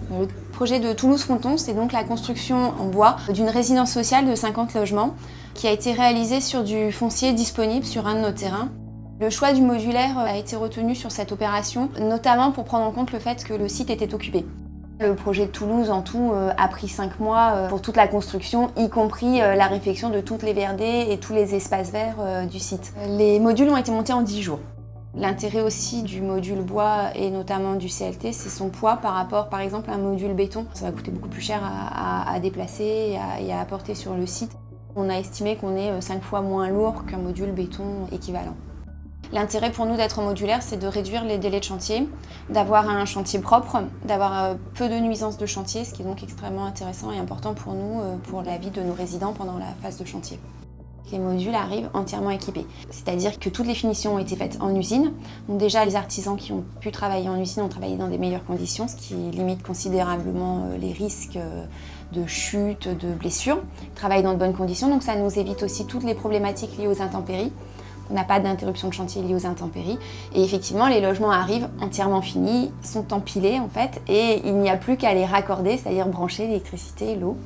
Le projet de Toulouse-Fronton, c'est donc la construction en bois d'une résidence sociale de 50 logements qui a été réalisée sur du foncier disponible sur un de nos terrains. Le choix du modulaire a été retenu sur cette opération, notamment pour prendre en compte le fait que le site était occupé. Le projet de Toulouse en tout a pris 5 mois pour toute la construction, y compris la réfection de toutes les verdées et tous les espaces verts du site. Les modules ont été montés en 10 jours. L'intérêt aussi du module bois et notamment du CLT, c'est son poids par rapport par exemple à un module béton. Ça va coûter beaucoup plus cher à déplacer et à apporter sur le site. On a estimé qu'on est 5 fois moins lourd qu'un module béton équivalent. L'intérêt pour nous d'être modulaire, c'est de réduire les délais de chantier, d'avoir un chantier propre, d'avoir peu de nuisances de chantier, ce qui est donc extrêmement intéressant et important pour nous, pour la vie de nos résidents pendant la phase de chantier. Les modules arrivent entièrement équipés, c'est-à-dire que toutes les finitions ont été faites en usine. Donc déjà, les artisans qui ont pu travailler en usine ont travaillé dans des meilleures conditions, ce qui limite considérablement les risques de chute, de blessures. Ils travaillent dans de bonnes conditions, donc ça nous évite aussi toutes les problématiques liées aux intempéries. On n'a pas d'interruption de chantier liée aux intempéries. Et effectivement, les logements arrivent entièrement finis, sont empilés en fait, et il n'y a plus qu'à les raccorder, c'est-à-dire brancher l'électricité et l'eau.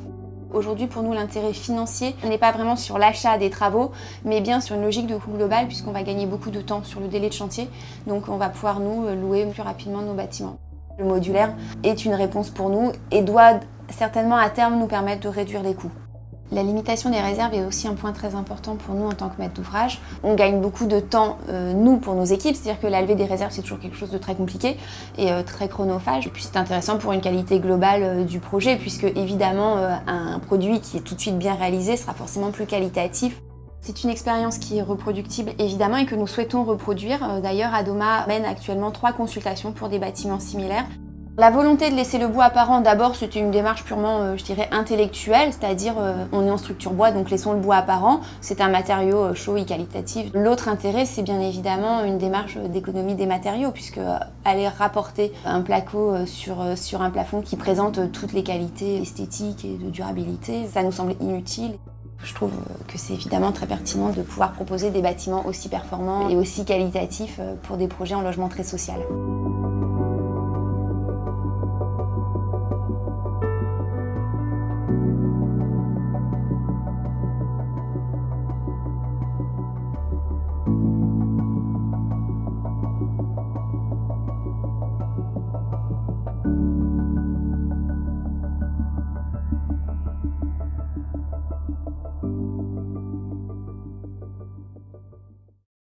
Aujourd'hui, pour nous, l'intérêt financier n'est pas vraiment sur l'achat des travaux, mais bien sur une logique de coût global, puisqu'on va gagner beaucoup de temps sur le délai de chantier. Donc on va pouvoir nous louer plus rapidement nos bâtiments. Le modulaire est une réponse pour nous et doit certainement à terme nous permettre de réduire les coûts. La limitation des réserves est aussi un point très important pour nous en tant que maître d'ouvrage. On gagne beaucoup de temps, nous, pour nos équipes, c'est-à-dire que la levée des réserves, c'est toujours quelque chose de très compliqué et très chronophage. Et puis c'est intéressant pour une qualité globale du projet, puisque évidemment, un produit qui est tout de suite bien réalisé sera forcément plus qualitatif. C'est une expérience qui est reproductible évidemment et que nous souhaitons reproduire. D'ailleurs, Adoma mène actuellement 3 consultations pour des bâtiments similaires. La volonté de laisser le bois apparent, d'abord, c'était une démarche purement, je dirais, intellectuelle, c'est-à-dire on est en structure bois, donc laissons le bois apparent. C'est un matériau chaud et qualitatif. L'autre intérêt, c'est bien évidemment une démarche d'économie des matériaux, puisque aller rapporter un placo sur un plafond qui présente toutes les qualités esthétiques et de durabilité, ça nous semble inutile. Je trouve que c'est évidemment très pertinent de pouvoir proposer des bâtiments aussi performants et aussi qualitatifs pour des projets en logement très social.